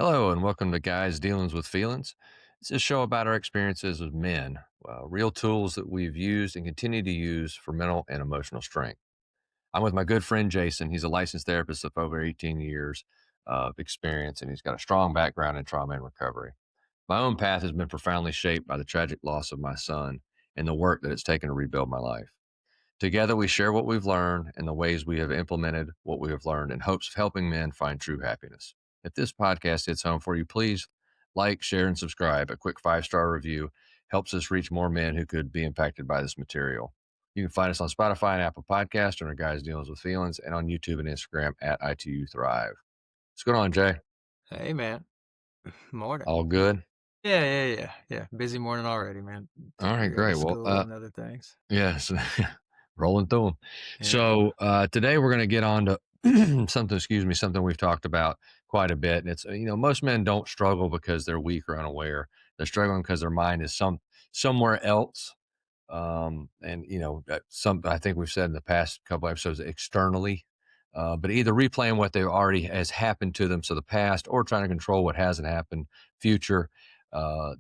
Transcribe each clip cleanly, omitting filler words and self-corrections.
Hello, and welcome to Guys Dealings with Feelings. It's a show about our experiences as men, real tools that we've used and continue to use for mental and emotional strength. I'm with my good friend Jason. He's a licensed therapist of over 18 years of experience, and he's got a strong background in trauma and recovery. My own path has been profoundly shaped by the tragic loss of my son and the work that it's taken to rebuild my life. Together, we share what we've learned and the ways we have implemented what we have learned in hopes of helping men find true happiness. If this podcast hits home for you, please like, share, and subscribe. A quick 5-star review helps us reach more men who could be impacted by this material. You can find us on Spotify and Apple Podcasts under Guys Deals with Feelings and on YouTube and Instagram at ITU Thrive. What's going on, Jay? Hey, man. Morning. All good? Yeah. Busy morning already, man. All right, Kid go to great. school and other things. Yes, rolling through them. Yeah. So today we're going to get on to something we've talked about quite a bit. And it's most men don't struggle because they're weak or unaware. They're struggling because their mind is somewhere else. And some I think we've said in the past couple episodes externally, but either replaying what they already has happened to them, so the past, or trying to control what hasn't happened, future.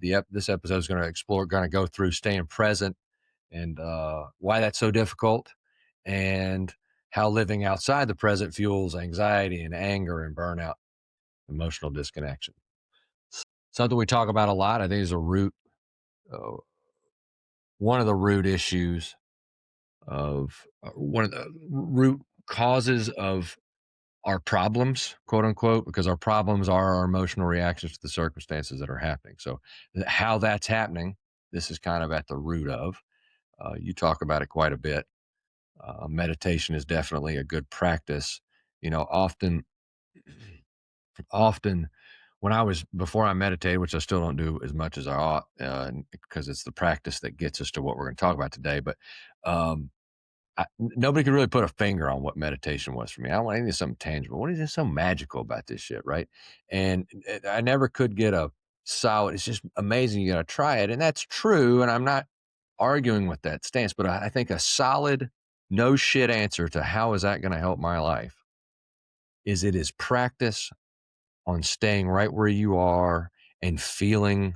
This episode is going to explore, going to go through staying present and why that's so difficult, and how living outside the present fuels anxiety and anger and burnout, emotional disconnection. Something we talk about a lot. I think is a uh, one of the root issues of one of the root causes of our problems, quote unquote, because our problems are our emotional reactions to the circumstances that are happening. So, how that's happening, this is kind of at the root of. You talk about it quite a bit. Meditation is definitely a good practice. Often, often when I was before I meditated, which I still don't do as much as I ought, because it's the practice that gets us to what we're going to talk about today. But um, nobody could really put a finger on what meditation was for me. I want anything something tangible. What is this so magical about this shit, right? And I never could get a solid. It's just amazing. You got to try it, and that's true. And I'm not arguing with that stance, but I think a solid, no shit answer to how is that going to help my life is it is practice on staying right where you are and feeling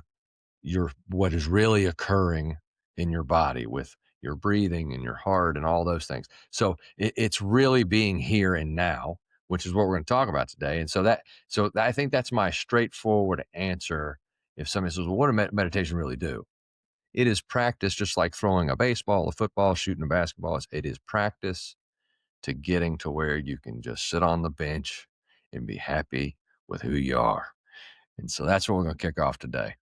your what is really occurring in your body with your breathing and your heart and all those things. So it's really being here and now, which is what we're going to talk about today. And I think that's my straightforward answer. If somebody says, "Well, what does meditation really do?" It is practice, just like throwing a baseball, a football, shooting a basketball. It is practice to getting to where you can just sit on the bench and be happy with who you are. And so that's what we're going to kick off today.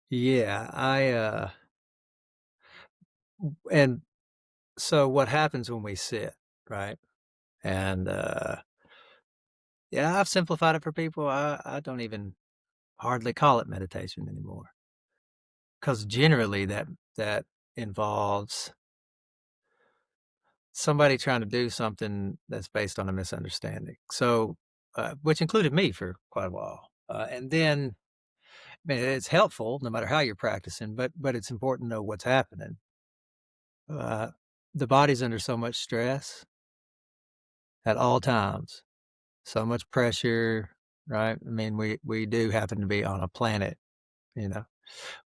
Yeah, and so what happens when we sit, right? And, yeah, I've simplified it for people. I don't even hardly call it meditation anymore, because generally that involves somebody trying to do something that's based on a misunderstanding. So, which included me for quite a while. And then I mean, it's helpful no matter how you're practicing, but it's important to know what's happening. Uh, the body's under so much stress at all times, so much pressure, right? I mean, we do happen to be on a planet, you know,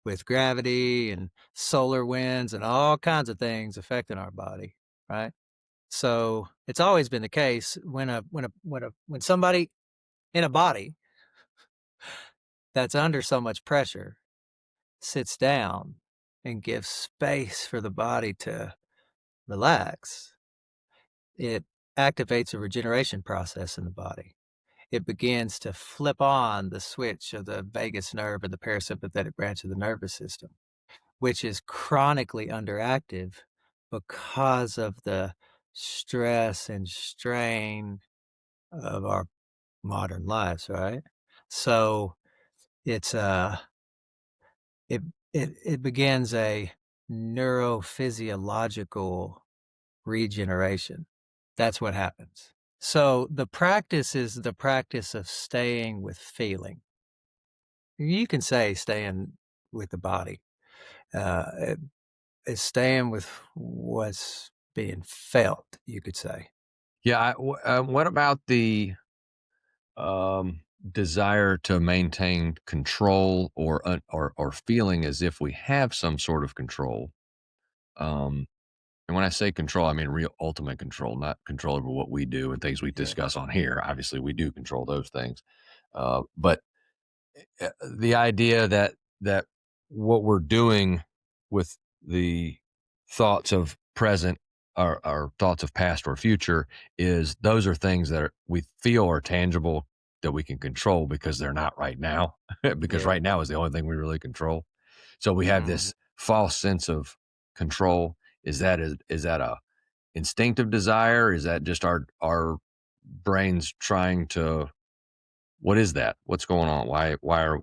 with gravity and solar winds and all kinds of things affecting our body, right? So it's always been the case when somebody in a body that's under so much pressure sits down and gives space for the body to relax, it activates a regeneration process in the body. It begins to flip on the switch of the vagus nerve and the parasympathetic branch of the nervous system, which is chronically underactive because of the stress and strain of our modern lives, right? So it's it it begins a neurophysiological regeneration. That's what happens. So the practice is the practice of staying with feeling. You can say staying with the body. It is staying with what's being felt, you could say. Yeah. What about the desire to maintain control or feeling as if we have some sort of control. Um, and when I say control, I mean real ultimate control, not control over what we do and things we Yeah. discuss on here. Obviously, we do control those things, but the idea that what we're doing with the thoughts of present or thoughts of past or future is those are things that we feel are tangible that we can control because they're not right now because Yeah. right now is the only thing we really control. So we have Mhm. this false sense of control. Is that a instinctive desire? Is that just our brains trying to, what is that? What's going on? Why are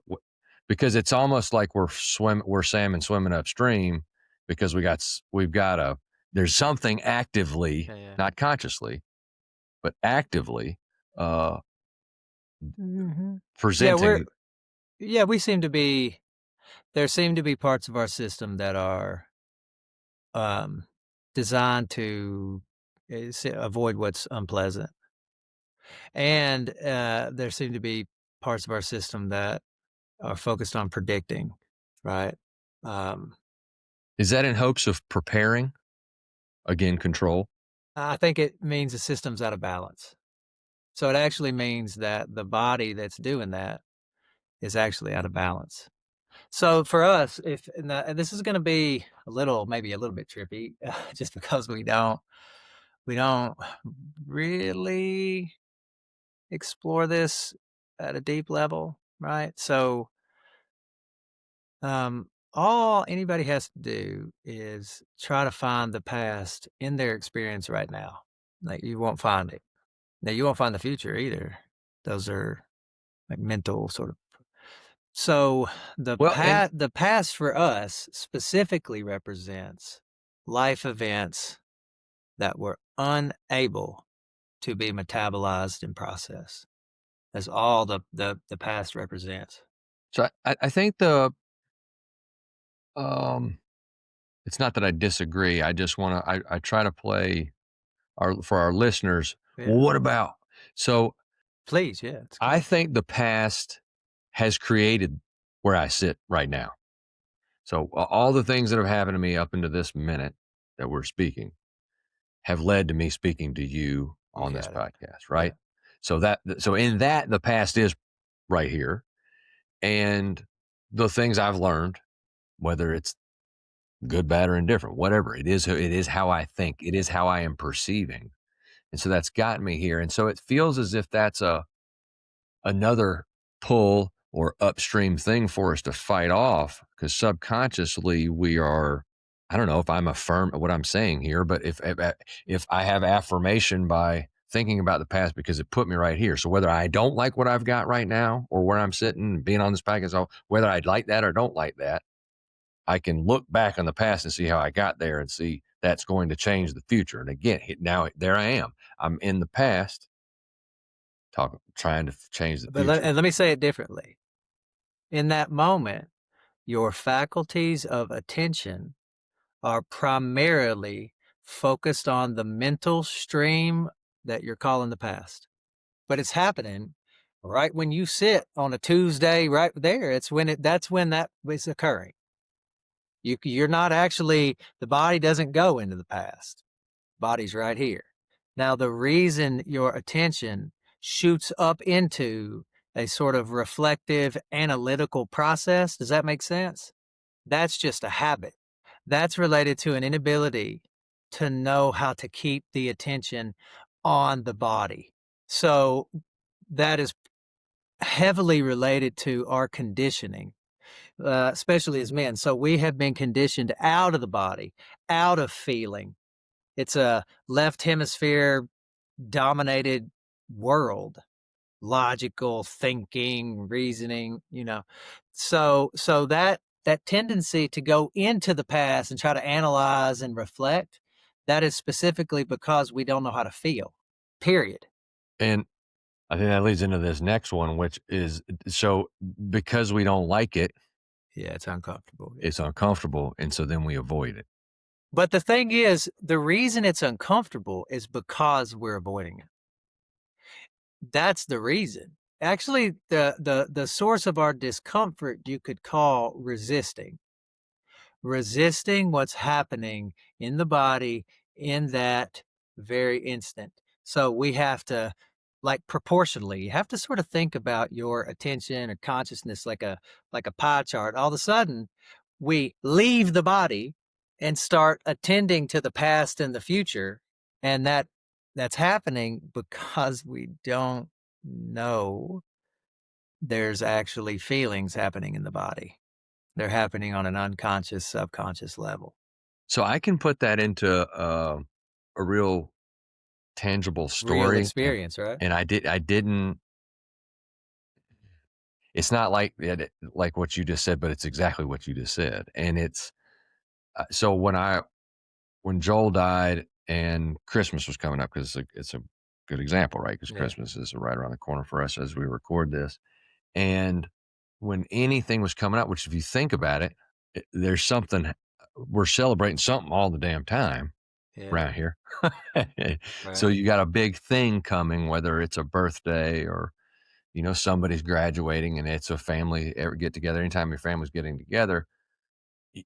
because it's almost like we're salmon swimming upstream because we've got a there's something actively, Yeah, yeah. not consciously, but actively uh Mhm. Yeah, presenting. we seem to be there seem to be parts of our system that are, um, designed to, avoid what's unpleasant, and, there seem to be parts of our system that are focused on predicting, right? Um, Is that in hopes of preparing, again, control? I think it means the system's out of balance. So it actually means that the body that's doing that is actually out of balance. So for us, if and this is going to be a little, maybe a little bit trippy, just because we don't really explore this at a deep level, right? So all anybody has to do is try to find the past in their experience right now. Like you won't find it. Now you won't find the future either. Those are like mental sort of. So Well, and the past for us specifically represents life events that were unable to be metabolized and processed. That's all the past represents. so I think the um it's not that I disagree. I just want to I try to play our for our listeners. Well, Yeah. what about, so Please, yeah, it's I good. think the past has created where I sit right now. So all the things that have happened to me up into this minute that we're speaking have led to me speaking to you You on this got it. podcast, Yeah. right? So in that the past is right here, and the things I've learned, whether it's good, bad, or indifferent, whatever it is how I think, it is how I am perceiving, and so that's gotten me here, and so it feels as if that's another pull or upstream thing for us to fight off because subconsciously we are, I don't know if I'm affirm what I'm saying here, but if I have affirmation by thinking about the past because it put me right here, so whether I don't like what I've got right now or where I'm sitting being on this package, so whether I'd like that or don't like that, I can look back on the past and see how I got there and see that's going to change the future. And again, now there I am, I'm in the past talking trying to change the But future. let me say it differently. In that moment, your faculties of attention are primarily focused on the mental stream that you're calling the past. But it's happening right when you sit on a Tuesday right there. That's when that is occurring. You're not actually, the body doesn't go into the past. Body's right here. Now, the reason your attention shoots up into a sort of reflective analytical process, does that make sense? That's just a habit. That's related to an inability to know how to keep the attention on the body. So that is heavily related to our conditioning, especially as men. So we have been conditioned out of the body, out of feeling. It's a left hemisphere dominated world, logical thinking, reasoning, so that tendency to go into the past and try to analyze and reflect, that is specifically because we don't know how to feel, period. And I think that leads into this next one, which is, so because we don't like it, Yeah, it's uncomfortable, yeah. it's uncomfortable, and so then we avoid it. But the thing is, the reason it's uncomfortable is because we're avoiding it. That's the reason. Actually, the source of our discomfort you could call resisting what's happening in the body in that very instant. So we have to, like, proportionally, you have to sort of think about your attention or consciousness like a pie chart. All of a sudden, we leave the body and start attending to the past and the future, and that's happening because we don't know there's actually feelings happening in the body. They're happening on an unconscious, subconscious level. So I can put that into a real tangible Real story, experience, right? and I didn't. It's not like like what you just said, but it's exactly what you just said, and it's so when Joel died and Christmas was coming up, because it's a good example, right? Because Yeah, Christmas is right around the corner for us as we record this. And when anything was coming up, which if you think about it, there's something we're celebrating something all the damn time yeah, around here. So right. you got a big thing coming, whether it's a birthday or somebody's graduating and it's a family get together. Anytime your family's getting together, y-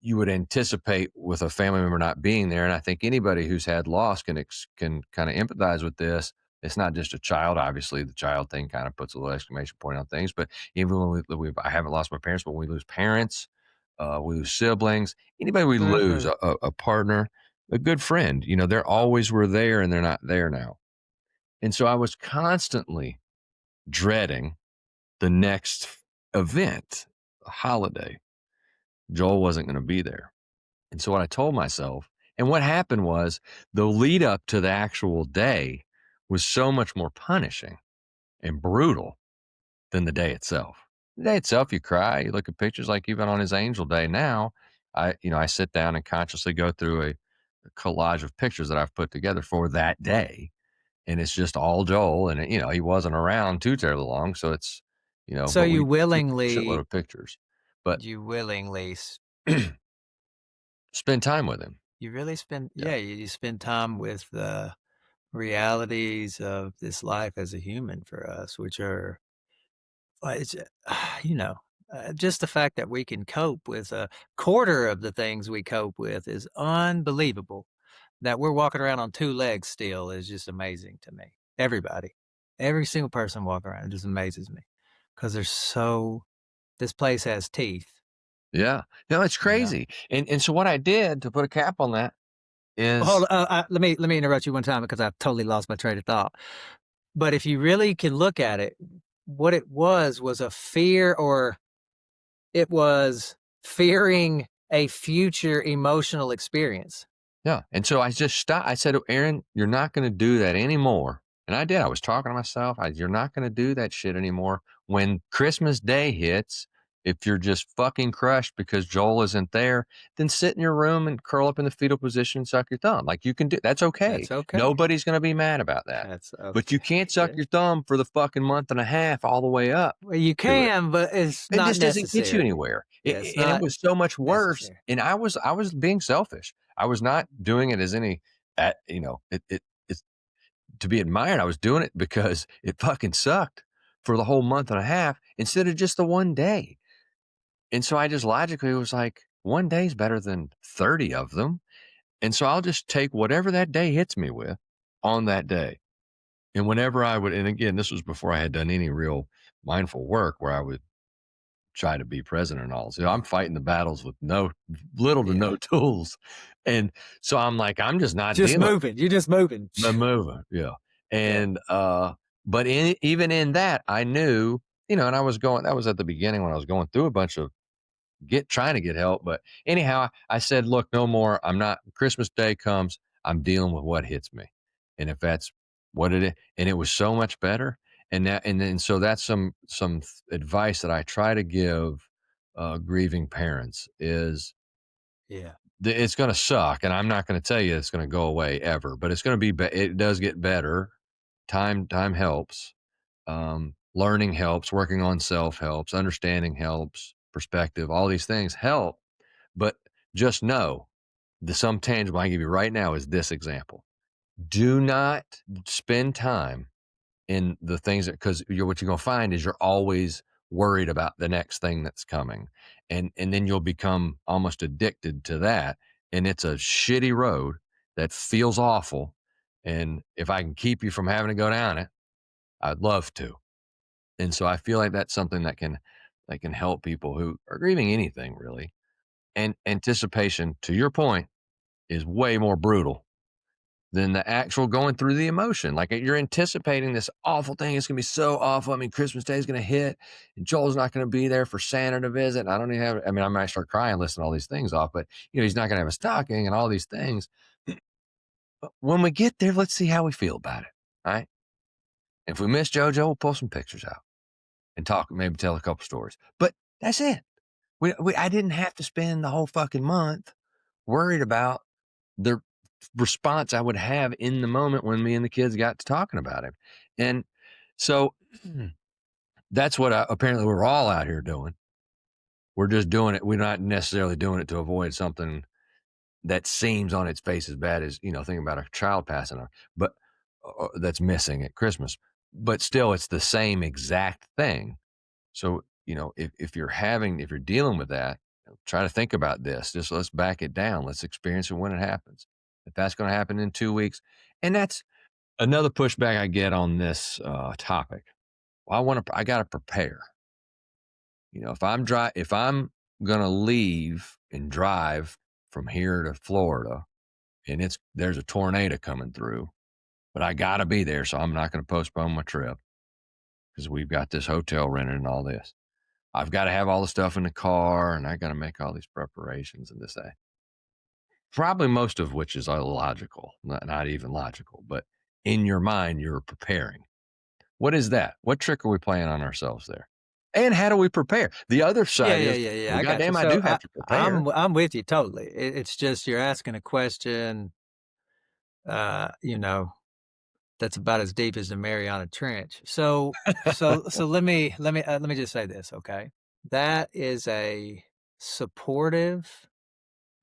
you would anticipate with a family member not being there. And I think anybody who's had loss can kind of empathize with this. It's not just a child. Obviously, the child thing kind of puts a little exclamation point on things. But even when I haven't lost my parents, but when we lose parents, we lose siblings, anybody we lose, Mhm. a partner, a good friend, they're always were there and they're not there now. And so I was constantly dreading the next event, a holiday. Joel wasn't going to be there. And so what I told myself, and what happened was the lead up to the actual day was so much more punishing and brutal than the day itself. The day itself, you cry, you look at pictures like even on his angel day now. I sit down and consciously go through a collage of pictures that I've put together for that day. And it's just all Joel. And, he wasn't around too terribly long. So So but we took a shitload of pictures. But you willingly spend time with him. you really spend Yeah. yeah, you spend time with the realities of this life as a human for us, which are, it's, you know, just the fact that we can cope with a quarter of the things we cope with is unbelievable. That we're walking around on 2 legs still is just amazing to me. Everybody. Every single person walking around, it just amazes me because 'cause they're so this place has teeth, Yeah. No, it's you know? crazy. And so what I did to put a cap on that Hold is let me interrupt you one time because I've totally lost my train of thought. But if you really can look at it, what it was a fear, or it was fearing a future emotional experience. yeah. And so I just stopped. I said, "Oh, Aaron, you're not going to do that anymore." And I did. I was talking to myself. You're not going to do that shit anymore. When Christmas Day hits, if you're just fucking crushed because Joel isn't there, then sit in your room and curl up in the fetal position and suck your thumb. Like you can do that's okay. That's okay. Nobody's going to be mad about that. That's But you okay. can't suck Yeah. your thumb for the fucking month and a half all the way up Well, you to it. can, but it's It not just doesn't get you necessary. anywhere. Yeah, it's And it not was so much worse, necessary. and I was being selfish. I was not doing it as any it's to be admired. I was doing it because it fucking sucked for the whole month and a half instead of just the one day. And so I just logically was like, one day is better than 30 of them. And so I'll just take whatever that day hits me with on that day. And whenever I would, and again, this was before I had done any real mindful work where I would try to be president and all. So I'm fighting the battles with no little to Yeah. no tools. And so I'm like, I'm just not Just dealing moving. You're just moving. with the moving. Yeah. Yeah. And but even in that, I knew, and I was going, that was at the beginning when I was going through a bunch of trying to get help. But anyhow, I said, look, no more. I'm not Christmas Day comes, I'm dealing with what hits me. And if that's what it is, and it was so much better. And then so that's some advice that I try to give grieving parents is Yeah. it's going to suck, and I'm not going to tell you it's going to go away ever, but it's going to it does get better. Time helps. Learning helps, working on self helps, understanding helps, perspective, all these things help. But just know the some tangible I give you right now is this example. Do not spend time in the things that, because what you're gonna find is you're always worried about the next thing that's coming, and then you'll become almost addicted to that, and it's a shitty road that feels awful, and if I can keep you from having to go down it, I'd love to. And so I feel like that's something that can help people who are grieving anything really. And anticipation, to your point, is way more brutal than the actual going through the emotion. Like you're anticipating this awful thing. It's gonna be so awful. I mean, Christmas Day is gonna hit, and Joel's not gonna be there for Santa to visit. And I don't even have. I mean, I might start crying listening to all these things off, but he's not gonna have a stocking and all these things. But when we get there, let's see how we feel about it. All right. If we miss JoJo, we'll pull some pictures out and talk, maybe tell a couple stories. But that's it. I didn't have to spend the whole fucking month worried about the response I would have in the moment when me and the kids got to talking about him. And so that's what apparently we're all out here doing. We're just doing it. We're not necessarily doing it to avoid something that seems on its face as bad as, thinking about a child passing, but that's missing at Christmas. But still, it's the same exact thing. So, if you're dealing with that, try to think about this. Just let's back it down. Let's experience it when it happens. If that's going to happen in 2 weeks, and that's another pushback I get on this topic. Well, I got to prepare. If I'm going to leave and drive from here to Florida, and there's a tornado coming through, but I got to be there, so I'm not going to postpone my trip because we've got this hotel rented and all this. I've got to have all the stuff in the car, and I got to make all these preparations and this, that. Probably most of which is illogical, not even logical, but in your mind, you're preparing. What is that? What trick are we playing on ourselves there? And how do we prepare? The other Yeah, side yeah, is, yeah, yeah. well, I got you. goddamn, I So do have to prepare. I'm with you totally. It's just you're asking a question, you know, that's about as deep as the Mariana Trench. So let me just say this, okay? That is a supportive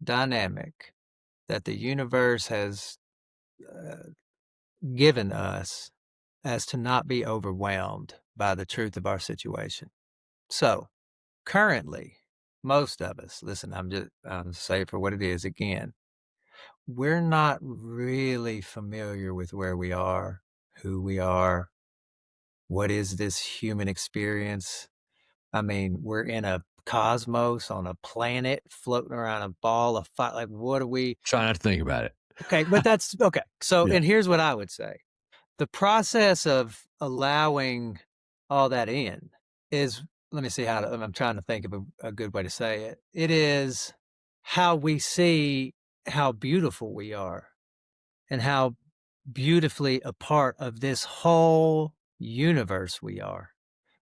dynamic that the universe has uh, given us as to not be overwhelmed by the truth of our situation. So currently, most of us, listen, I'm say it for what it is again. We're not really familiar with where we are, who we are, what is this human experience. I mean, we're in a cosmos on a planet floating around a ball of fire. Like, what are we? Try not to think about it. Okay, but that's okay. So, Yeah. and here's what I would say: the process of allowing all that in is, let me see how to, I'm trying to think of a good way to say it. It is how we see how beautiful we are and how beautifully a part of this whole universe we are.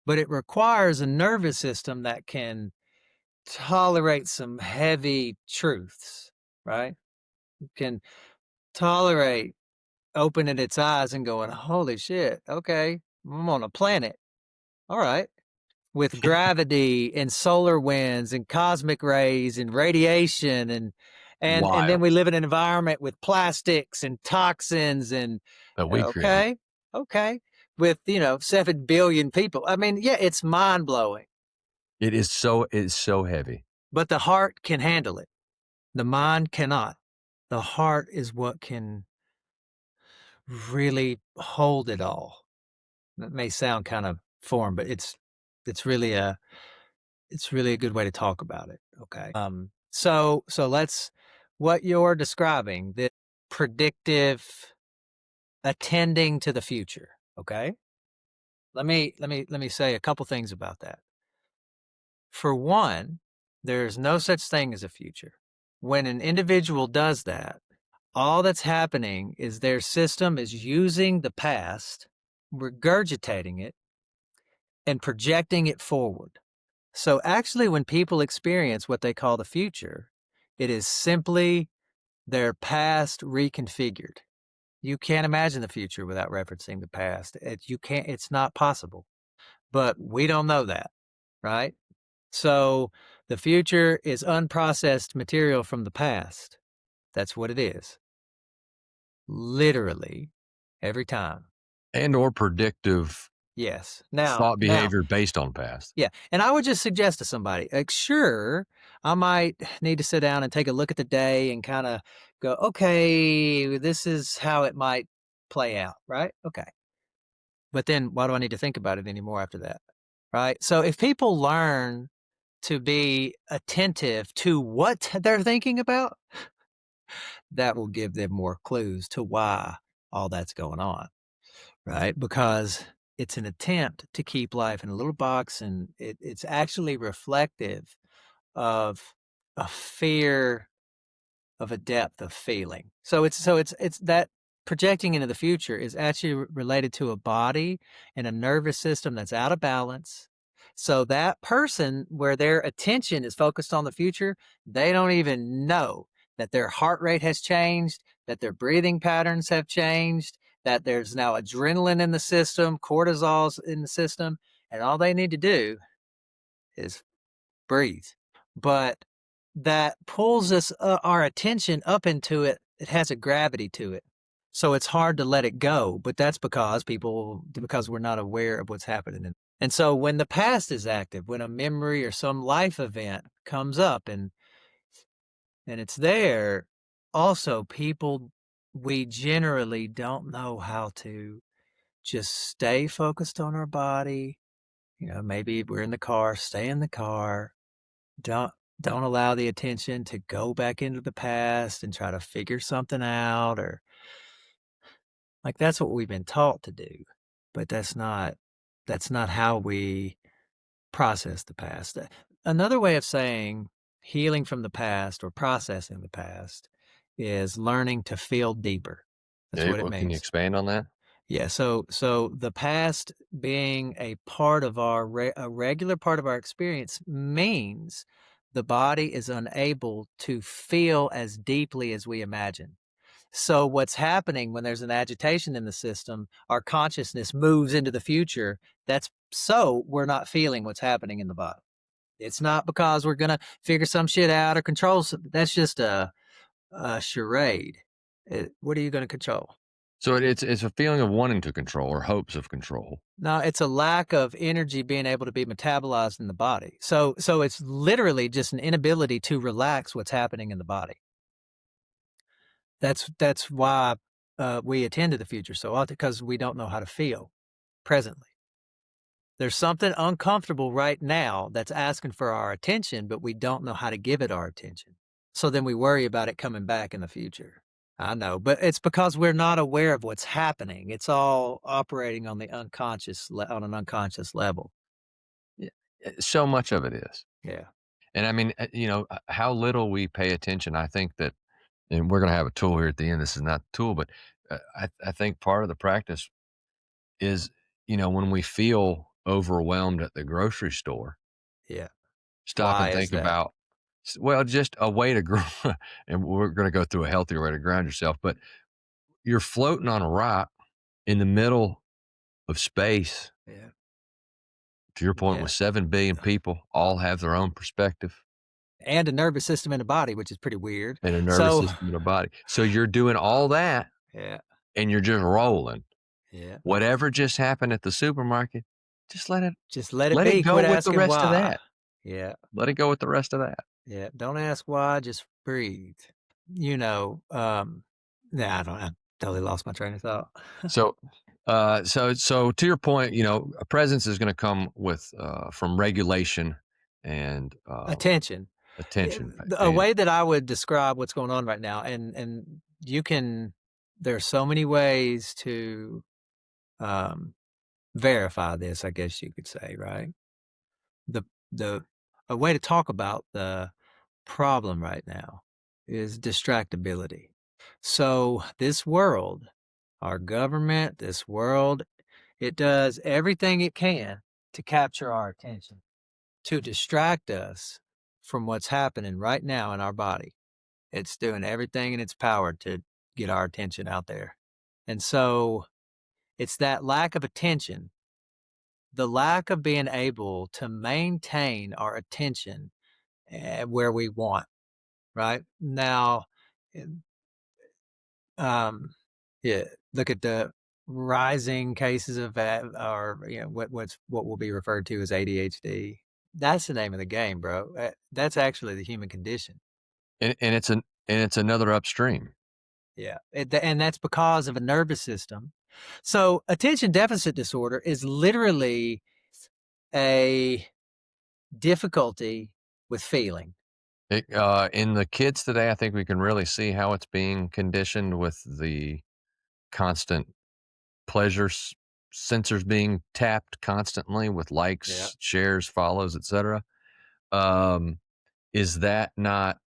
But it requires a nervous system that can tolerate some heavy truths, right? Can tolerate opening its eyes and going, holy shit, okay, I'm on a planet. All right. With gravity and solar winds and cosmic rays and radiation and then Wild we live in an environment with plastics and toxins and that we create. okay, okay, with 7 billion people. I mean, yeah, it's mind blowing, It's so heavy. but the heart can handle it. The mind cannot. The heart is what can really hold it all. That may sound kind of foreign, but it's really a it's really a good way to talk about it. Okay. So let's what you're describing, the predictive attending to the future. Okay. Let me say a couple things about that. For one, there's no such thing as a future. When an individual does that, all that's happening is their system is using the past, regurgitating it, and projecting it forward. So actually, when people experience what they call the future, it is simply their past reconfigured. You can't imagine the future without referencing the past. You can't, it's not possible. But we don't know that, right? So the future is unprocessed material from the past. That's what it is. Literally every time. and or predictive Yes. thought Now, behavior based on past. yeah, and I would just suggest to somebody, like, sure, I might need to sit down and take a look at the day and kinda go, "Okay, this is how it might play out," right? Okay. But then why do I need to think about it anymore after that? Right? So if people learn to be attentive to what they're thinking about, that will give them more clues to why all that's going on, right? Because it's an attempt to keep life in a little box, and it's actually reflective of a fear of a depth of feeling. So it's that projecting into the future is actually related to a body and a nervous system that's out of balance. So that person where their attention is focused on the future, they don't even know that their heart rate has changed, that their breathing patterns have changed, that there's now adrenaline in the system, cortisol's in the system, and all they need to do is breathe. But that pulls us our attention up into it. It has a gravity to it. So it's hard to let it go, but that's because we're not aware of what's happening. And so when the past is active, when a memory or some life event comes up and it's there, also people we generally don't know how to just stay focused on our body. Maybe we're in the car, stay in the car. Don't don't allow the attention to go back into the past and try to figure something out, or like, that's what we've been taught to do, but that's not how we process the past. Another way of saying healing from the past or processing the past is learning to feel deeper. That's Yeah, what it well, can you means. expand on that? Yeah, so the past being a part of a regular part of our experience means the body is unable to feel as deeply as we imagine. So what's happening when there's an agitation in the system, our consciousness moves into the future. That's so we're not feeling what's happening in the body. It's not because we're gonna figure some shit out or control something. That's just a charade. What are you gonna control? So it's a feeling of wanting to control or hopes of control. No, it's a lack of energy being able to be metabolized in the body. So it's literally just an inability to relax what's happening in the body. That's why we attend to the future so often, because we don't know how to feel presently. There's something uncomfortable right now that's asking for our attention, but we don't know how to give it our attention. So then we worry about it coming back in the future. I know, but it's because we're not aware of what's happening. It's all operating on on an unconscious level. Yeah, so much of it is. Yeah. And I mean, how little we pay attention. I think that, and we're going to have a tool here at the end. This is not the tool, but I think part of the practice is, when we feel overwhelmed at the grocery store, Yeah. stop and Why is think that? about, well, just a way to grow. And we're going to go through a healthier way to ground yourself, but you're floating on a rock in the middle of space. Yeah. To your point, Yeah. with 7 billion people, all have their own perspective And a nervous system in the body, which is pretty weird. and a nervous So, system in a body. So you're doing all that yeah. and you're just rolling. Yeah. Whatever just happened at the supermarket, just Just let it let it be. go Quit with the asking rest of why. that. Yeah. Let it go with the rest of that. Yeah. Don't ask why. Just breathe. You know, um, nah, I totally lost my train of thought. So, so to your point, a presence is gonna come with, from regulation and, Attention. attention, A and way that I would describe what's going on right now, and there are so many ways to um, verify this, I guess you could say, right? The the a way to talk about the problem right now is distractibility. So this world, our government, this world, it does everything it can to capture our attention, to distract us from what's happening right now in our body. It's doing everything in its power to get our attention out there. And so it's that lack of attention, the lack of being able to maintain our attention where we want, right? Now, um, yeah, look at the rising cases of or what will be referred to as ADHD. That's the name of the game, bro. That's actually the human condition. And it's another upstream. Yeah, and that's because of a nervous system. So attention deficit disorder is literally a difficulty with feeling. In the kids today, I think we can really see how it's being conditioned with the constant pleasure sensors being tapped constantly with Yeah. likes, shares, follows, etc. Um, is that not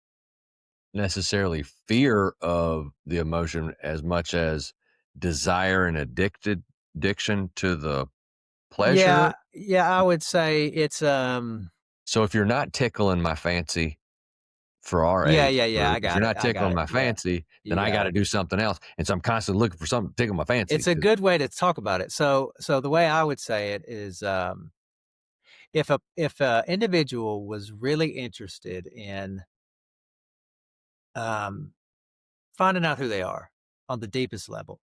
necessarily fear of the emotion as much as desire and addiction to the pleasure? Yeah, I would say it's, So if you're not tickling my fancy for our age yeah, group, if you're not I got tickling it, my yeah, fancy, then you I got gotta it. do something else, and so I'm constantly looking for something to tickle my fancy It's a 'cause good way to talk about it. So the way I would say it is, if a individual was really interested in, um, finding out who they are on the deepest level,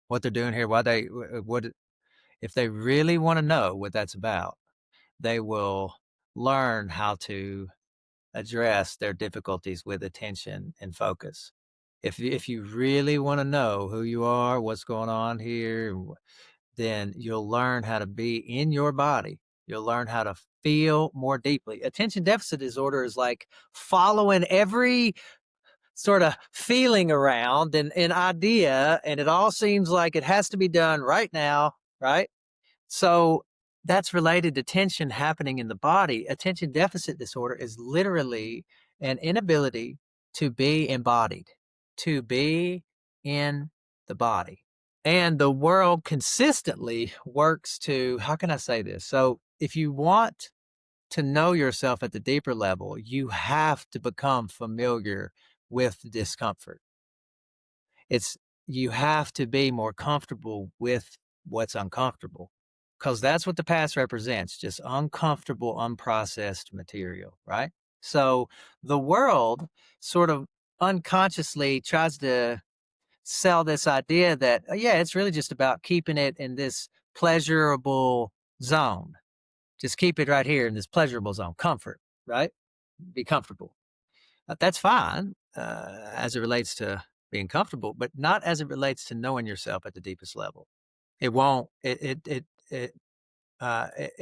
what they're doing here, why they what if they really wanna know what that's about, they will learn how to address their difficulties with attention and focus. If you really wanna know who you are, what's going on here, then you'll learn how to be in your body. You'll learn how to feel more deeply. Attention deficit disorder is like following every sort of feeling around and idea, and it all seems like it has to be done right now, right? So that's related to tension happening in the body. Attention deficit disorder is literally an inability to be embodied, to be in the body. And the world consistently works to, how can I say this? So if you want to know yourself at the deeper level, you have to become familiar with discomfort. It's you have to be more comfortable with what's uncomfortable because that's what the past represents, just uncomfortable, unprocessed material, right? So the world sort of unconsciously tries to sell this idea that, yeah, it's really just about keeping it in this pleasurable zone. Just keep it right here in this pleasurable zone, comfort, right? Be comfortable. That's fine, as it relates to being comfortable, but not as it relates to knowing yourself at the deepest level. It won't. It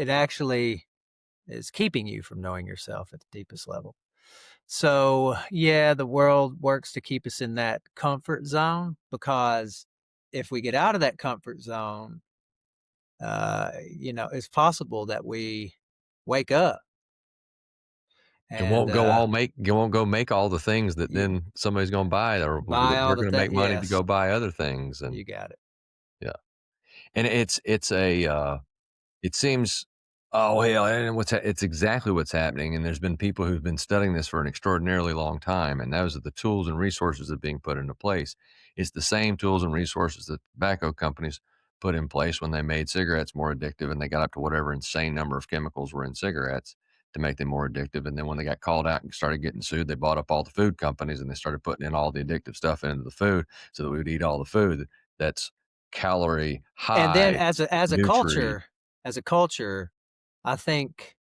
actually is keeping you from knowing yourself at the deepest level. So yeah, the world works to keep us in that comfort zone because if we get out of that comfort zone, it's possible that we wake up and and won't go all make you won't go make all the things that you then somebody's gonna buy or buy all they're the gonna things. make money to Yes, go buy other things, and you got it. yeah. And it seems oh, hell, and it's exactly what's happening, and there's been people who've been studying this for an extraordinarily long time, and those are the tools and resources that are being put into place. It's the same tools and resources that tobacco companies put in place when they made cigarettes more addictive, and they got up to whatever insane number of chemicals were in cigarettes to make them more addictive, and then when they got called out and started getting sued, they bought up all the food companies, and they started putting in all the addictive stuff into the food so that we would eat all the food that's calorie And then high, as a nutri culture, I think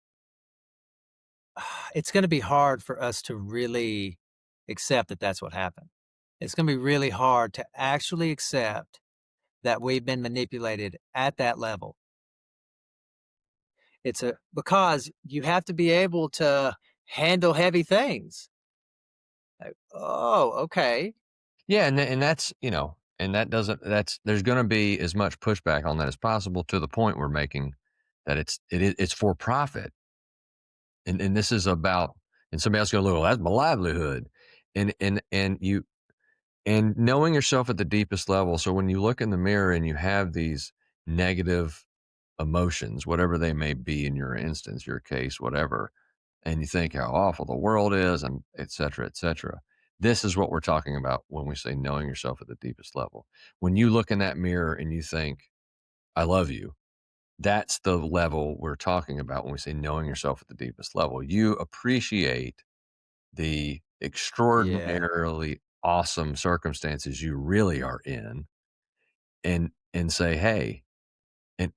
it's gonna be hard for us to really accept that that's what happened. It's gonna be really hard to actually accept that we've been manipulated at that level. It's a because you have to be able to handle heavy things. Like, "Oh, okay." Yeah, and that's, and that doesn't that's there's gonna be as much pushback on that as possible to the point we're making that it's for profit, and this is about and somebody else gonna look, "Well, that's my livelihood." And knowing yourself at the deepest level, so when you look in the mirror and you have these negative emotions, whatever they may be in your instance, your case, whatever, and you think how awful the world is and et cetera, et cetera. This is what we're talking about when we say knowing yourself at the deepest level. When you look in that mirror and you think, I love you, that's the level we're talking about when we say knowing yourself at the deepest level. You appreciate the Yeah. extraordinarily awesome circumstances you really are in. And and say, "Hey," and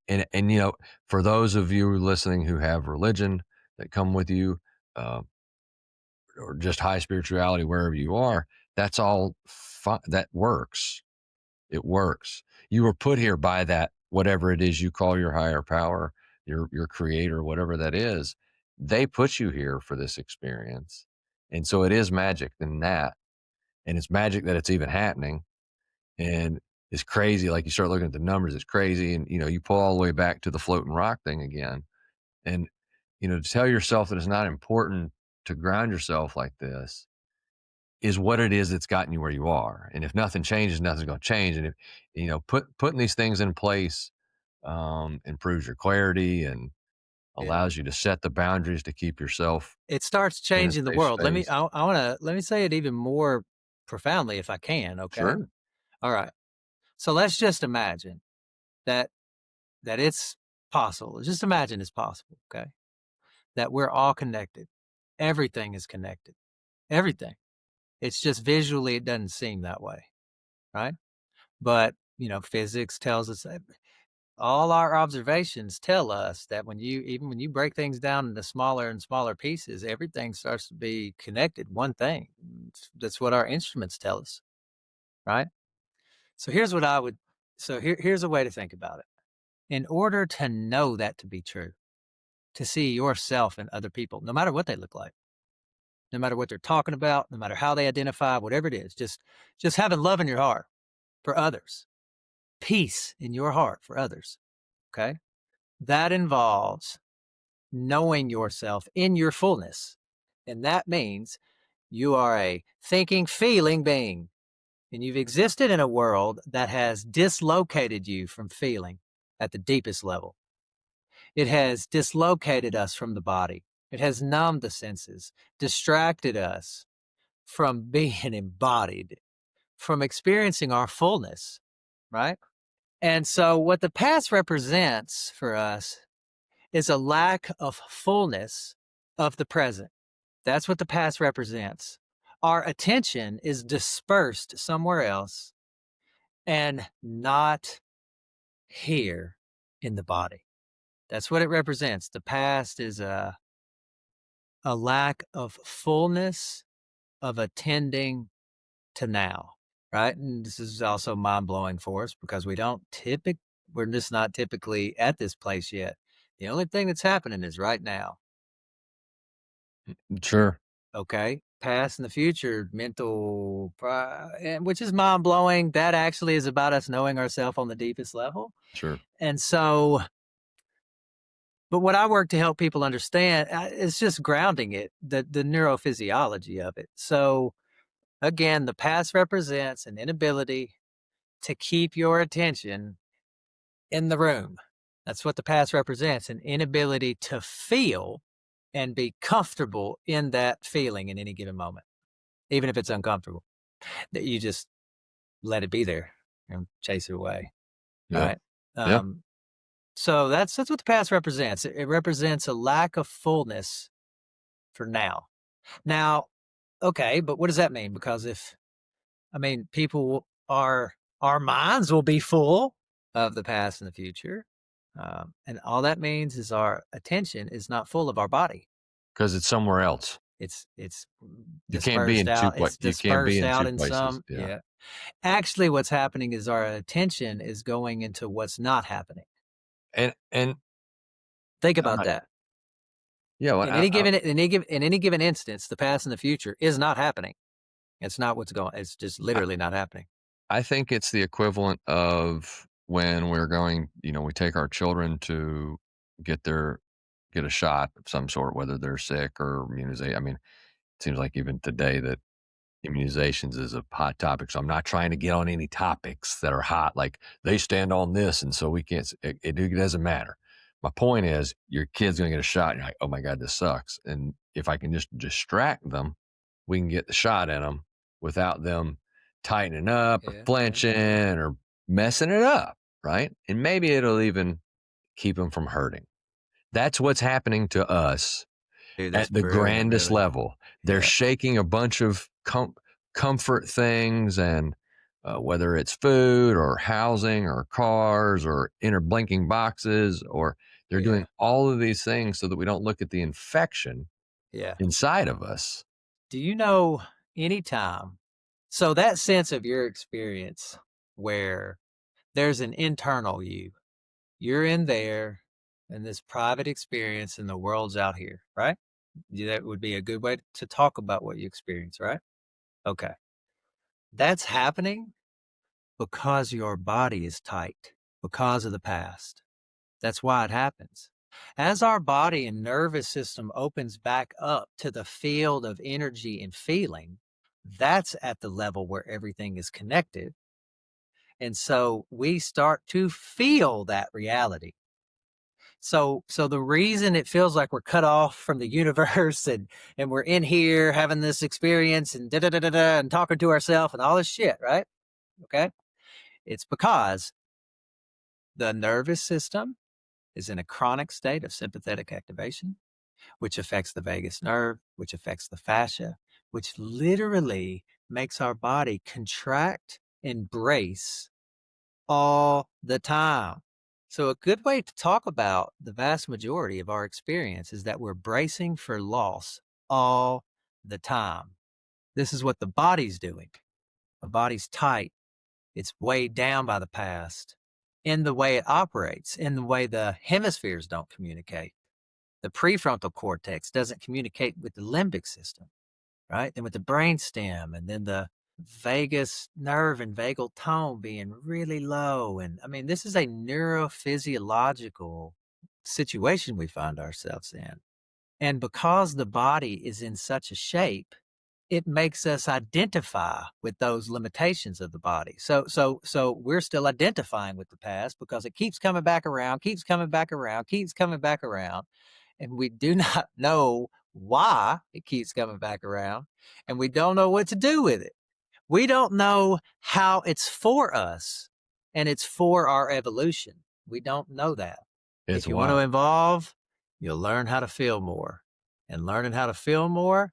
for those of you listening who have religion that come with you, uh, or just high spirituality wherever you are, that's all that works. It works. You were put here by that whatever it is you call your higher power, your creator, whatever that is. They put you here for this experience. And so it is magic in that. And it's magic that it's even happening. And it's crazy. Like you start looking at the numbers, it's crazy. And you pull all the way back to the floating rock thing again. And to tell yourself that it's not important to ground yourself like this is what it is that's gotten you where you are. And if nothing changes, nothing's going to change. And if putting these things in place improves your clarity and Yeah. allows you to set the boundaries to keep yourself It starts in a changing the safe world. Let me space. I wanna let me say it even more profoundly if I can, okay? Sure. Alright. So let's just imagine that it's possible. Just imagine it's possible, okay? That we're all connected. Everything is connected. Everything. It's just visually it doesn't seem that way, right? But, physics tells us that all our observations tell us that even when you break things down into smaller and smaller pieces, everything starts to be connected, one thing. That's what our instruments tell us, right? So here's what I would here's a way to think about it. In order to know that to be true, to see yourself and other people, no matter what they look like, no matter what they're talking about, no matter how they identify, whatever it is, just having love in your heart for others, peace in your heart for others. Okay. That involves knowing yourself in your fullness. And that means you are a thinking, feeling being, and you've existed in a world that has dislocated you from feeling at the deepest level. It has dislocated us from the body. It has numbed the senses, distracted us from being embodied, from experiencing our fullness, right? And so, what the past represents for us is a lack of fullness of the present. That's what the past represents. Our attention is dispersed somewhere else and not here in the body. That's what it represents. The past is a lack of fullness of attending to now, right? And this is also mind blowing for us because we're just not typically at this place yet. The only thing that's happening is right now. Sure. Okay. Past and the future, which is mind blowing. That actually is about us knowing ourselves on the deepest level. Sure. And so, but what I work to help people understand is just grounding it, the neurophysiology of it. So, again, the past represents an inability to keep your attention in the room. That's what the past represents, an inability to feel and be comfortable in that feeling in any given moment, even if it's uncomfortable, that you just let it be there and chase it away. Yeah. Right. Yeah. Um, so that's what the past represents. It represents a lack of fullness for now. Now, okay, but what does that mean? Because people our minds will be full of the past and the future. And all that means is our attention is not full of our body. Because it's somewhere else. It's You can't be dispersed in two out. pla It's you can't be dispersed in out two in places. some. Yeah. Yeah. Actually, what's happening is our attention is going into what's not happening. And Think I'm about not that. yeah, well, In any given instance, the past and the future is not happening. It's not what's going. It's just I literally not happening. I think it's the equivalent of when we're going we take our children to get their get a shot of some sort, whether they're sick or immunization. I mean, it seems like even today that immunizations is a hot topic. So I'm not trying to get on any topics that are hot, like they stand on this, and so we can't. It doesn't matter. My point is, your kid's going to get a shot. And you're like, oh my god, this sucks. And if I can just distract them, we can get the shot in them without them tightening up or Yeah, yeah. flinching or messing it up, right? And maybe it'll even keep them from hurting. That's what's happening to us Dude, that's at the brilliant, grandest really. level. They're Yeah. shaking a bunch of comfort things and whether it's food or housing or cars or interblinking boxes, or they're doing Yeah. all of these things so that we don't look at the infection Yeah. inside of us. Do you know any time so that sense of your experience where there's an internal you, you're in there in this private experience and the world's out here, right? That would be a good way to talk about what you experience, right? Okay. That's happening because your body is tight because of the past. That's why it happens. As our body and nervous system opens back up to the field of energy and feeling, that's at the level where everything is connected. And so we start to feel that reality. So the reason it feels like we're cut off from the universe and we're in here having this experience and da da da da da and talking to ourselves and all this shit, right? Okay. It's because the nervous system is in a chronic state of sympathetic activation, which affects the vagus nerve, which affects the fascia, which literally makes our body contract and brace all the time. So, a good way to talk about the vast majority of our experience is that we're bracing for loss all the time. This is what the body's doing. The body's tight, it's weighed down by the past in the way it operates, in the way the hemispheres don't communicate. The prefrontal cortex doesn't communicate with the limbic system, right? Then with the brainstem, and then the vagus nerve and vagal tone being really low. And I mean, this is a neurophysiological situation we find ourselves in. And because the body is in such a shape, it makes us identify with those limitations of the body. So we're still identifying with the past because it keeps coming back around, keeps coming back around, keeps coming back around, and we do not know why it keeps coming back around, and we don't know what to do with it. We don't know how it's for us and it's for our evolution. We don't know that. It's If you want to wild. evolve, you'll learn how to feel more. And learning how to feel more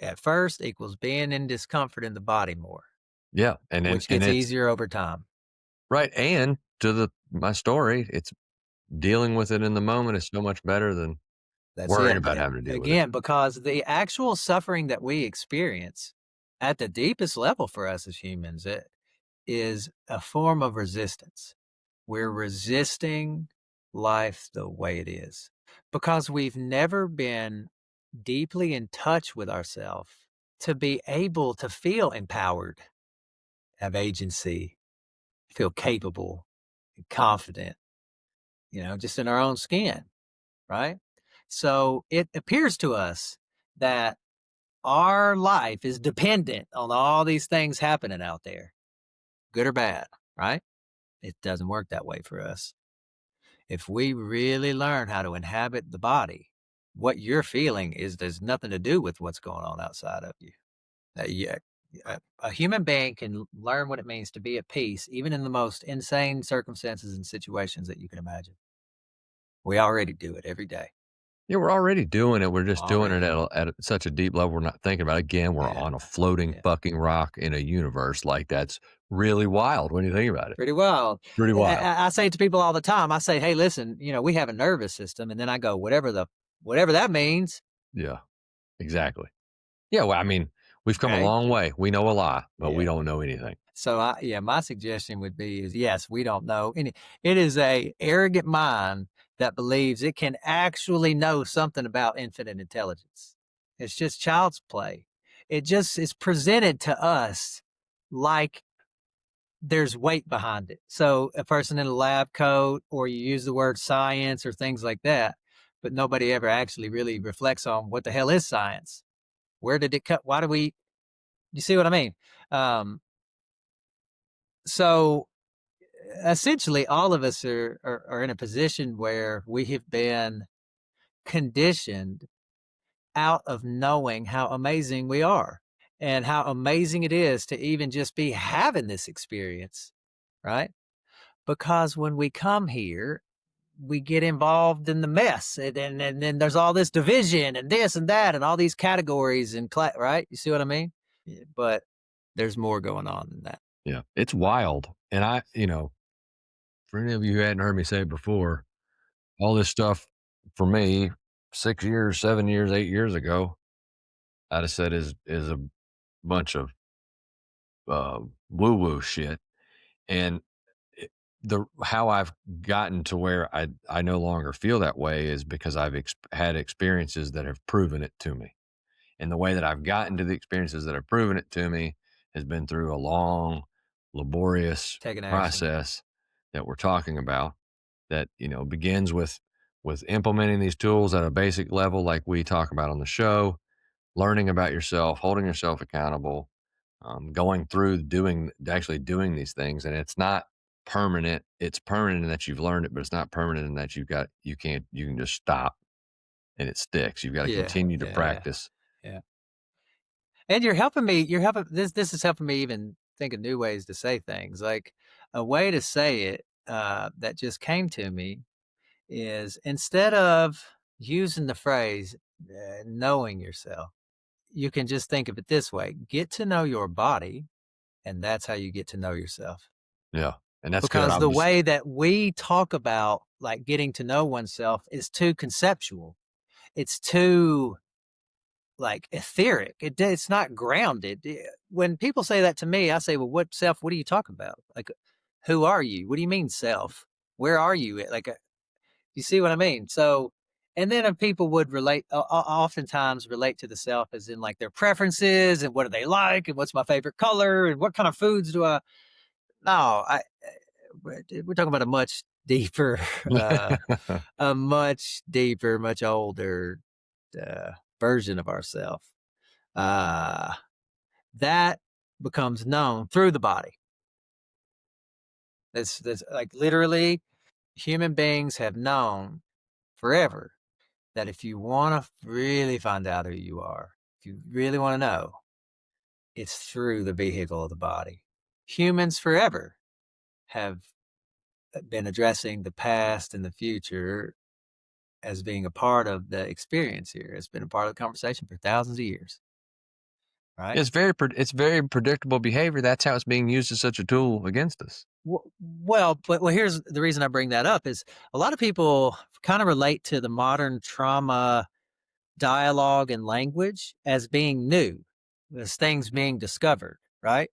at first equals being in discomfort in the body more, Yeah, which and gets it's easier over time. right. And to the my story, it's dealing with it in the moment is so much better than That's worrying it. about having to deal with it. Again, because the actual suffering that we experience at the deepest level for us as humans, it is a form of resistance. We're resisting life the way it is because we've never been deeply in touch with ourselves to be able to feel empowered, have agency, feel capable, and confident, just in our own skin, right? So it appears to us that our life is dependent on all these things happening out there, good or bad, right? It doesn't work that way for us. If we really learn how to inhabit the body, what you're feeling is there's nothing to do with what's going on outside of you. Yeah, a human being can learn what it means to be at peace, even in the most insane circumstances and situations that you can imagine. We already do it every day. Yeah, we're already doing it. We're just doing it Already. at such a deep level. We're not thinking about it. Again, we're Yeah. on a floating Yeah. fucking rock in a universe like that's really wild when you think about it. Pretty wild. Pretty wild. I say to people all the time, I say, hey, listen, we have a nervous system. And then I go, whatever that means. Yeah, exactly. Yeah, well, I mean, we've come a Okay. long way. We know a lot, but we Yeah. don't know anything. So my suggestion would be is yes, we don't know. And it is a arrogant mind that believes it can actually know something about infinite intelligence. It's just child's play. It just is presented to us like there's weight behind it. So a person in a lab coat, or you use the word science or things like that, but nobody ever actually really reflects on what the hell is science? Where did it cut? Why do we, you see what I mean? Um, so essentially all of us are in a position where we have been conditioned out of knowing how amazing we are and how amazing it is to even just be having this experience, right? Because when we come here, we get involved in the mess, and then there's all this division and this and that and all these categories and right? You see what I mean? Yeah, but there's more going on than that. Yeah, it's wild. And for any of you who hadn't heard me say it before, all this stuff for me 6 years, 7 years, 8 years ago, I'd have said is a bunch of woo woo shit. And it, the how I've gotten to where I no longer feel that way is because I've had experiences that have proven it to me. And the way that I've gotten to the experiences that have proven it to me has been through a long, laborious Taking action. process that we're talking about that, begins with implementing these tools at a basic level like we talk about on the show, learning about yourself, holding yourself accountable, going through actually doing these things. And it's not permanent. It's permanent in that you've learned it, but it's not permanent in that you can just stop and it sticks. You've got to Yeah, continue to yeah, yeah, practice. yeah. And you're helping this is helping me even think of new ways to say things. Like, a way to say it, that just came to me is, instead of using the phrase, knowing yourself, you can just think of it this way: get to know your body, and that's how you get to know yourself. Yeah, and that's good. Because I'm the just way that we talk about, like, getting to know oneself is too conceptual. It's too, like, etheric. It's not grounded. When people say that to me, I say, "Well, what self? What are you talking about? Like, who are you? What do you mean self? Where are you?" Like, you see what I mean? So, and then if people would oftentimes relate to the self as in, like, their preferences and what do they like and what's my favorite color and what kind of foods do I. No, we're talking about a much deeper, much older version of ourself. Uh, that becomes known through the body. That's like, literally, human beings have known forever that if you want to really find out who you are, if you really want to know, it's through the vehicle of the body. Humans forever have been addressing the past and the future as being a part of the experience here. It's been a part of the conversation for thousands of years, right? it's very predictable behavior. That's how it's being used as such a tool against us. Well, here's the reason I bring that up is a lot of people kind of relate to the modern trauma dialogue and language as being new, as things being discovered, right?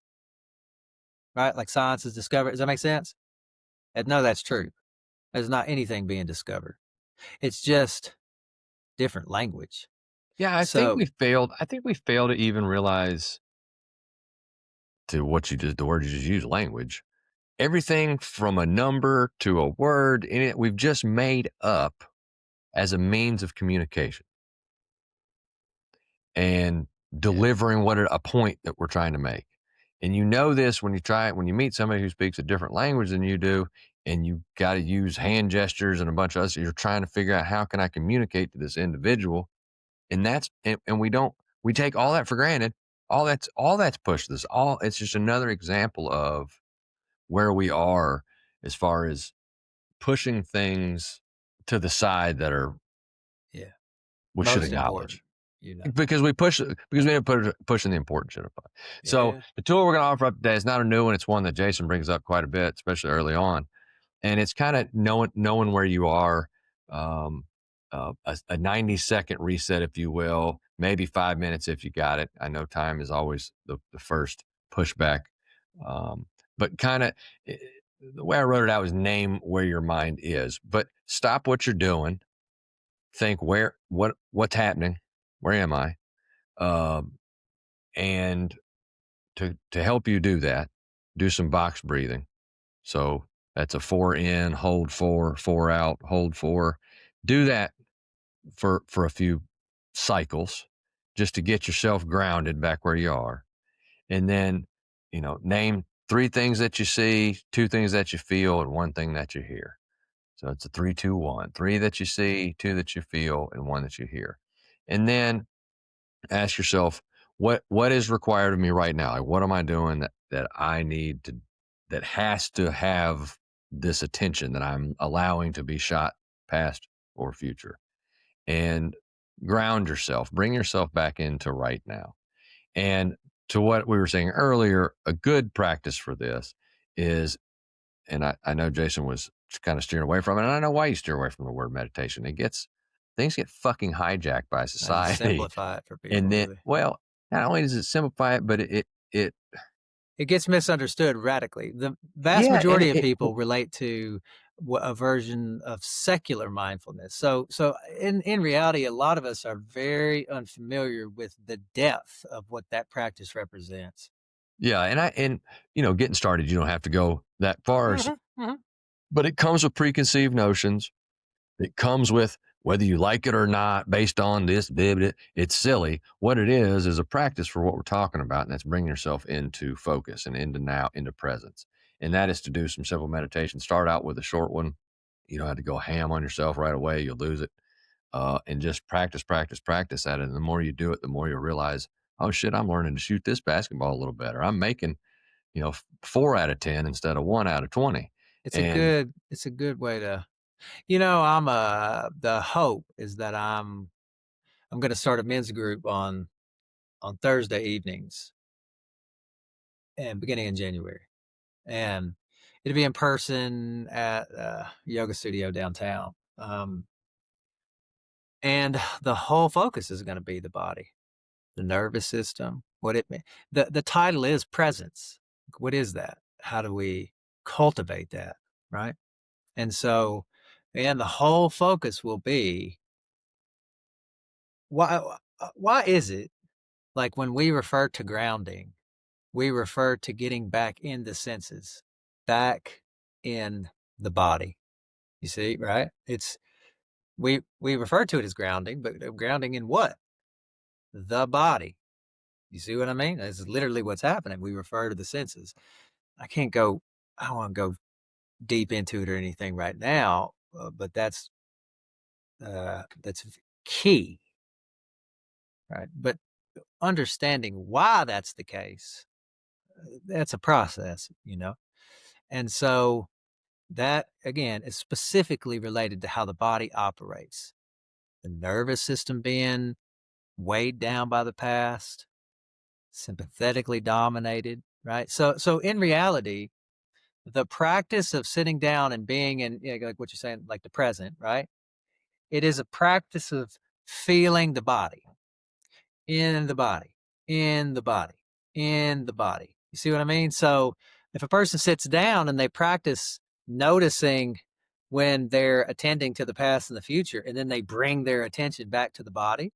Right? Like, science is discovered. Does that make sense? And no, that's true. There's not anything being discovered. It's just different language. Yeah, So, I think we fail to even realize the word you just used, language. Everything from a number to a word in it, we've just made up as a means of communication and yeah, delivering a point that we're trying to make. And this when you meet somebody who speaks a different language than you do, and you got to use hand gestures and a bunch of us, you're trying to figure out how can I communicate to this individual. And we take all that for granted. All that's pushed this. All It's just another example of where we are as far as pushing things to the side that are yeah. we should Most important, acknowledge. you know. Because we end up pushing the important shit apart. So Yeah, the tool we're going to offer up today is not a new one. It's one that Jason brings up quite a bit, especially early on, and it's kind of knowing where you are. Um, a 90-second reset, if you will, maybe 5 minutes if you got it. I know time is always the first pushback, but kind of the way I wrote it out was name where your mind is, but stop what you're doing. Think what's happening, where am I, um, and to help you do that, do some box breathing. So that's a 4 in, hold 4, 4 out, hold 4. Do that for a few cycles just to get yourself grounded back where you are. And then, name 3 things that you see, 2 things that you feel, and 1 thing that you hear. So it's a 3, 2, 1. 3 that you see, 2 that you feel, and 1 that you hear. And then ask yourself, what is required of me right now? Like, what am I doing that I need to that has to have this attention that I'm allowing to be shot past or future? And ground yourself, bring yourself back into right now. And to what we were saying earlier, a good practice for this is, and I know Jason was kind of steering away from it, and I know why you steer away from the word meditation. It gets things get fucking hijacked by I just society, simplify it for and people, then, really. well, not only does it simplify it, but it It gets misunderstood radically. The vast yeah, and majority of people relate to a version of secular mindfulness. So in reality, a lot of us are very unfamiliar with the depth of what that practice represents. yeah, and getting started, you don't have to go that far, Mhm, mhm. but it comes with preconceived notions. It comes with whether you like it or not, based on this, blah, blah. It's silly. What it is a practice for what we're talking about, and that's bringing yourself into focus and into now, into presence. And that is to do some simple meditation. Start out with a short one. You don't have to go ham on yourself right away. You'll lose it. And just practice, practice, practice at it. And the more you do it, the more you'll realize, oh shit, I'm learning to shoot this basketball a little better. I'm making, 4 out of 10 instead of 1 out of 20. And It's a good way to the hope is that I'm gonna start a men's group on Thursday evenings and beginning in January. And it'll be in person at a yoga studio downtown. And the whole focus is gonna be the body, the nervous system, what it mean the title is presence. What is that? How do we cultivate that, right? And so and the whole focus will be why is it, like, when we refer to grounding, we refer to getting back in the senses, back in the body, you see, right? It's we refer to it as grounding, but grounding in what? The body. You see what I mean? That's literally what's happening. We refer to the senses. I can't go I don't wanna go deep into it or anything right now, but that's key, right? But understanding why that's the case, that's a process. And so that, again, is specifically related to how the body operates. The nervous system being weighed down by the past, sympathetically dominated, right? So in reality, the practice of sitting down and being in, like what you're saying, like the present, right? It is a practice of feeling the body, in the body, in the body, in the body. You see what I mean? So if a person sits down and they practice noticing when they're attending to the past and the future, and then they bring their attention back to the body,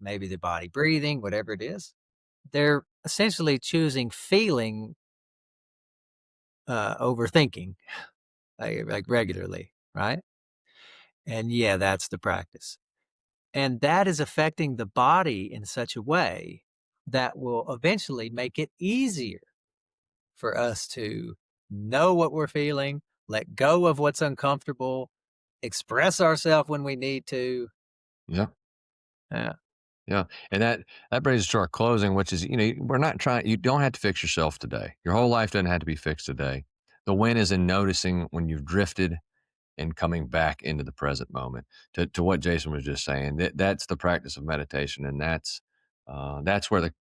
maybe the body breathing, whatever it is, they're essentially choosing feeling over thinking, like regularly, right? And yeah, that's the practice. And that is affecting the body in such a way that will eventually make it easier for us to know what we're feeling, let go of what's uncomfortable, express ourselves when we need to. yeah, Yeah. yeah. And that brings us to our closing, which is, we're not trying, you don't have to fix yourself today. Your whole life doesn't have to be fixed today. The win is in noticing when you've drifted and coming back into the present moment. To what Jason was just saying, that's the practice of meditation, and that's where the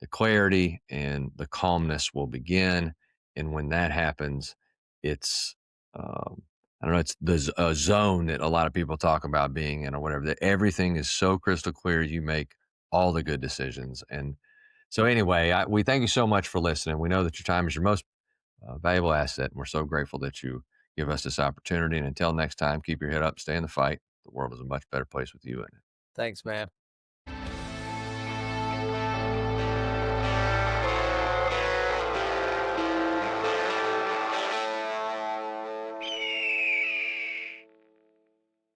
clarity and the calmness will begin. And when that happens, it's I don't know, it's a zone that a lot of people talk about being in or whatever. That everything is so crystal clear, you make all the good decisions. And so, anyway, we thank you so much for listening. We know that your time is your most valuable asset, and we're so grateful that you give us this opportunity. And until next time, keep your head up, stay in the fight. The world is a much better place with you in it. Thanks, man.